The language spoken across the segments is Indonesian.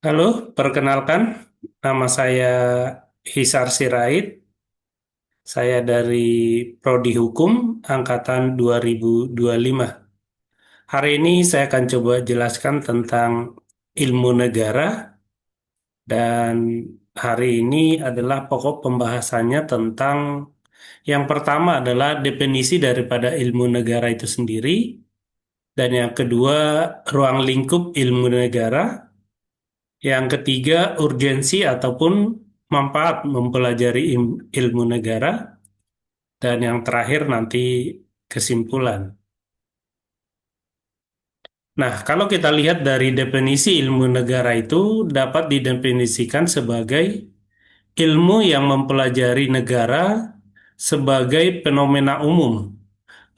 Halo, perkenalkan, nama saya Hisar Sirait. Saya dari Prodi Hukum Angkatan 2025. Hari ini saya akan coba jelaskan tentang ilmu negara dan hari ini adalah pokok pembahasannya tentang yang pertama adalah definisi daripada ilmu negara itu sendiri dan yang kedua ruang lingkup ilmu negara. Yang ketiga, urgensi ataupun manfaat mempelajari ilmu negara. Dan yang terakhir nanti kesimpulan. Nah, kalau kita lihat dari definisi ilmu negara itu dapat didefinisikan sebagai ilmu yang mempelajari negara sebagai fenomena umum,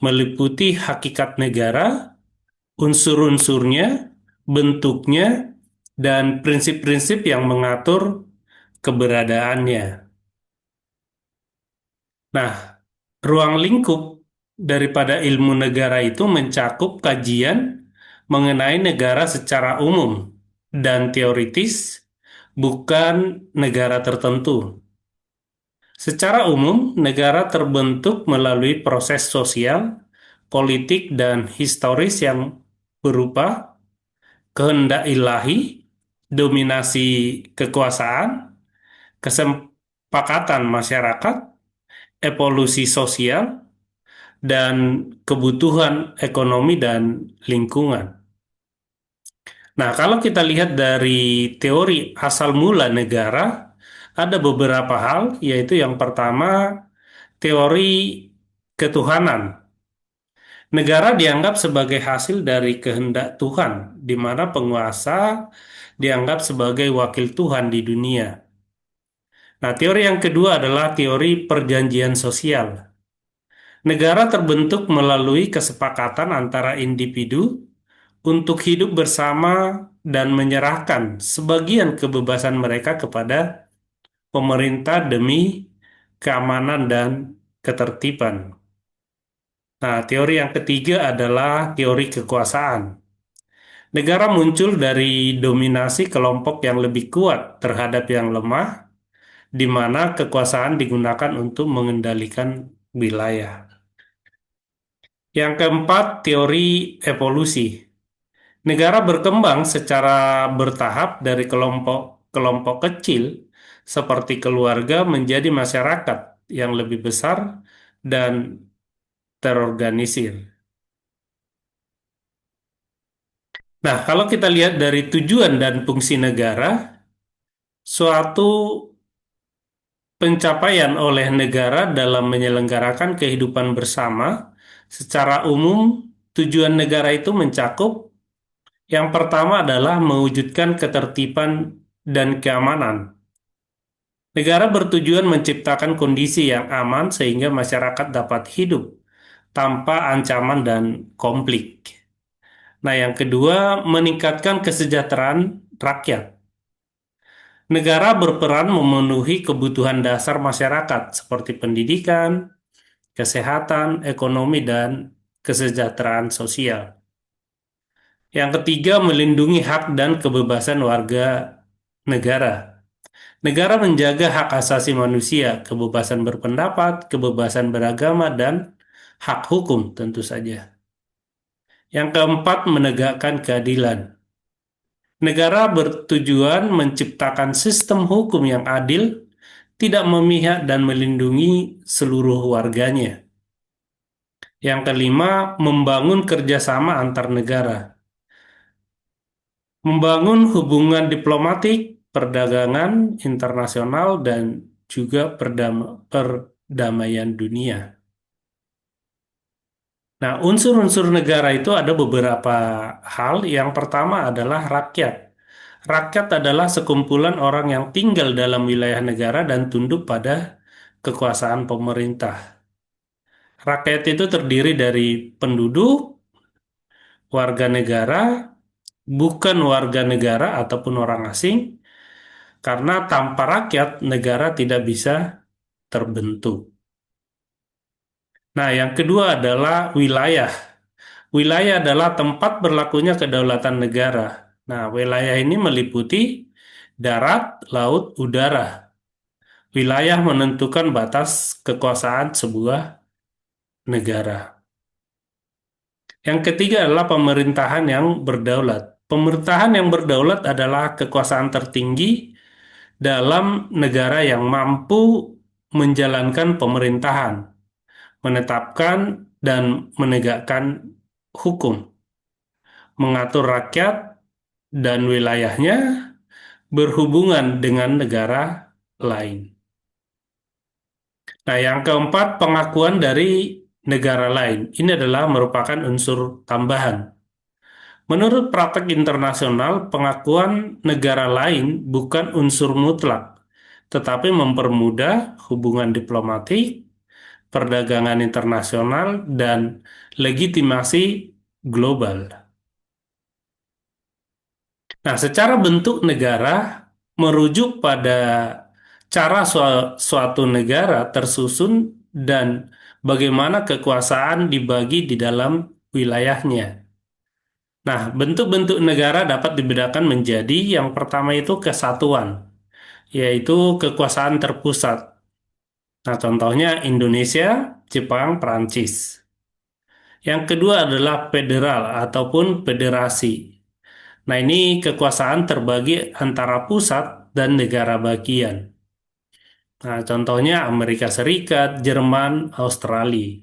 meliputi hakikat negara, unsur-unsurnya, bentuknya, dan prinsip-prinsip yang mengatur keberadaannya. Nah, ruang lingkup daripada ilmu negara itu mencakup kajian mengenai negara secara umum dan teoritis, bukan negara tertentu. Secara umum, negara terbentuk melalui proses sosial, politik, dan historis yang berupa kehendak ilahi, dominasi kekuasaan, kesepakatan masyarakat, evolusi sosial, dan kebutuhan ekonomi dan lingkungan. Nah, kalau kita lihat dari teori asal mula negara, ada beberapa hal, yaitu yang pertama, teori ketuhanan. Negara dianggap sebagai hasil dari kehendak Tuhan, di mana penguasa dianggap sebagai wakil Tuhan di dunia. Nah, teori yang kedua adalah teori perjanjian sosial. Negara terbentuk melalui kesepakatan antara individu untuk hidup bersama dan menyerahkan sebagian kebebasan mereka kepada pemerintah demi keamanan dan ketertiban. Nah, teori yang ketiga adalah teori kekuasaan. Negara muncul dari dominasi kelompok yang lebih kuat terhadap yang lemah, di mana kekuasaan digunakan untuk mengendalikan wilayah. Yang keempat, teori evolusi. Negara berkembang secara bertahap dari kelompok-kelompok kecil seperti keluarga menjadi masyarakat yang lebih besar dan terorganisir. Nah, kalau kita lihat dari tujuan dan fungsi negara, suatu pencapaian oleh negara dalam menyelenggarakan kehidupan bersama, secara umum tujuan negara itu mencakup yang pertama adalah mewujudkan ketertiban dan keamanan. Negara bertujuan menciptakan kondisi yang aman sehingga masyarakat dapat hidup tanpa ancaman dan konflik. Nah, yang kedua, meningkatkan kesejahteraan rakyat. Negara berperan memenuhi kebutuhan dasar masyarakat seperti pendidikan, kesehatan, ekonomi, dan kesejahteraan sosial. Yang ketiga, melindungi hak dan kebebasan warga negara. Negara menjaga hak asasi manusia, kebebasan berpendapat, kebebasan beragama, dan hak hukum tentu saja. Yang keempat, menegakkan keadilan. Negara bertujuan menciptakan sistem hukum yang adil, tidak memihak dan melindungi seluruh warganya. Yang kelima, membangun kerjasama antar negara. Membangun hubungan diplomatik, perdagangan internasional, dan juga perdamaian dunia. Nah, unsur-unsur negara itu ada beberapa hal. Yang pertama adalah rakyat. Rakyat adalah sekumpulan orang yang tinggal dalam wilayah negara dan tunduk pada kekuasaan pemerintah. Rakyat itu terdiri dari penduduk, warga negara, bukan warga negara ataupun orang asing, karena tanpa rakyat negara tidak bisa terbentuk. Nah, yang kedua adalah wilayah. Wilayah adalah tempat berlakunya kedaulatan negara. Nah, wilayah ini meliputi darat, laut, udara. Wilayah menentukan batas kekuasaan sebuah negara. Yang ketiga adalah pemerintahan yang berdaulat. Pemerintahan yang berdaulat adalah kekuasaan tertinggi dalam negara yang mampu menjalankan pemerintahan, menetapkan dan menegakkan hukum, mengatur rakyat dan wilayahnya berhubungan dengan negara lain. Nah, yang keempat, pengakuan dari negara lain. Ini adalah merupakan unsur tambahan. Menurut praktek internasional, pengakuan negara lain bukan unsur mutlak, tetapi mempermudah hubungan diplomatik, perdagangan internasional, dan legitimasi global. Nah, secara bentuk negara merujuk pada cara suatu negara tersusun dan bagaimana kekuasaan dibagi di dalam wilayahnya. Nah, bentuk-bentuk negara dapat dibedakan menjadi yang pertama itu kesatuan, yaitu kekuasaan terpusat. Nah, contohnya Indonesia, Jepang, Perancis. Yang kedua adalah federal ataupun federasi. Nah, ini kekuasaan terbagi antara pusat dan negara bagian. Nah, contohnya Amerika Serikat, Jerman, Australia.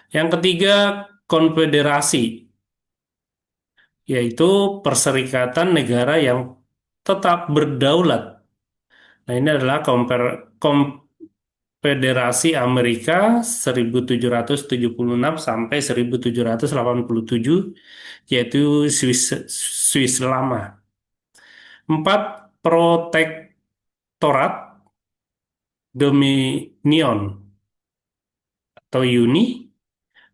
Yang ketiga, konfederasi, yaitu perserikatan negara yang tetap berdaulat. Nah, ini adalah Konfederasi Amerika 1776 sampai 1787, yaitu Swiss, Swiss lama. Empat, protektorat dominion atau uni,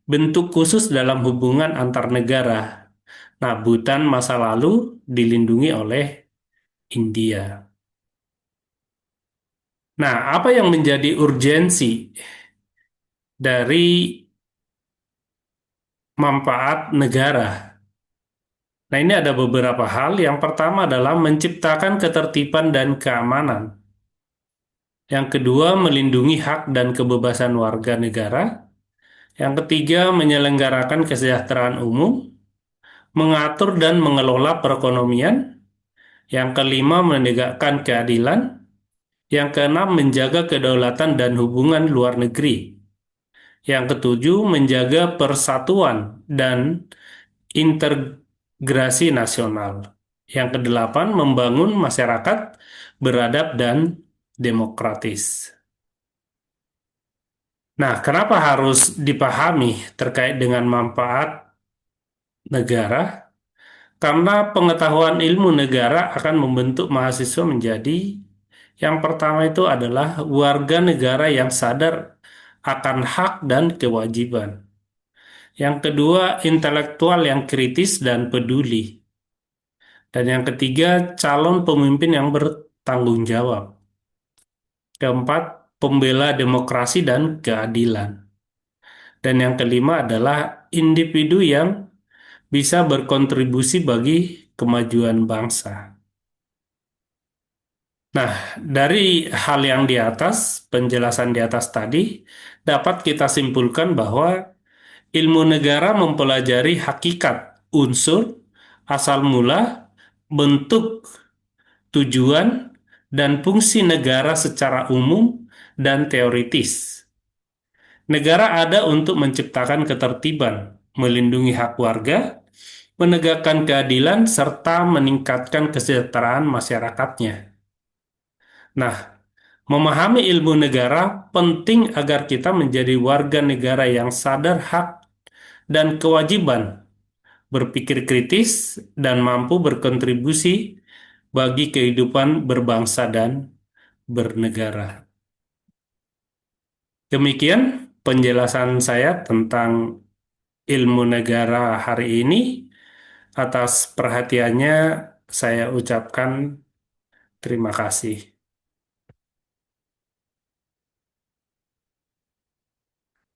bentuk khusus dalam hubungan antar negara. Nah, Bhutan masa lalu dilindungi oleh India. Nah, apa yang menjadi urgensi dari manfaat negara? Nah, ini ada beberapa hal. Yang pertama adalah menciptakan ketertiban dan keamanan. Yang kedua, melindungi hak dan kebebasan warga negara. Yang ketiga, menyelenggarakan kesejahteraan umum, mengatur dan mengelola perekonomian. Yang kelima, menegakkan keadilan. Yang keenam, menjaga kedaulatan dan hubungan luar negeri. Yang ketujuh, menjaga persatuan dan integrasi nasional. Yang kedelapan, membangun masyarakat beradab dan demokratis. Nah, kenapa harus dipahami terkait dengan manfaat negara? Karena pengetahuan ilmu negara akan membentuk mahasiswa menjadi yang pertama itu adalah warga negara yang sadar akan hak dan kewajiban. Yang kedua, intelektual yang kritis dan peduli. Dan yang ketiga, calon pemimpin yang bertanggung jawab. Keempat, pembela demokrasi dan keadilan. Dan yang kelima adalah individu yang bisa berkontribusi bagi kemajuan bangsa. Nah, dari hal yang di atas, penjelasan di atas tadi, dapat kita simpulkan bahwa ilmu negara mempelajari hakikat, unsur, asal mula, bentuk, tujuan, dan fungsi negara secara umum dan teoritis. Negara ada untuk menciptakan ketertiban, melindungi hak warga, menegakkan keadilan, serta meningkatkan kesejahteraan masyarakatnya. Nah, memahami ilmu negara penting agar kita menjadi warga negara yang sadar hak dan kewajiban, berpikir kritis, dan mampu berkontribusi bagi kehidupan berbangsa dan bernegara. Demikian penjelasan saya tentang ilmu negara hari ini. Atas perhatiannya, saya ucapkan terima kasih.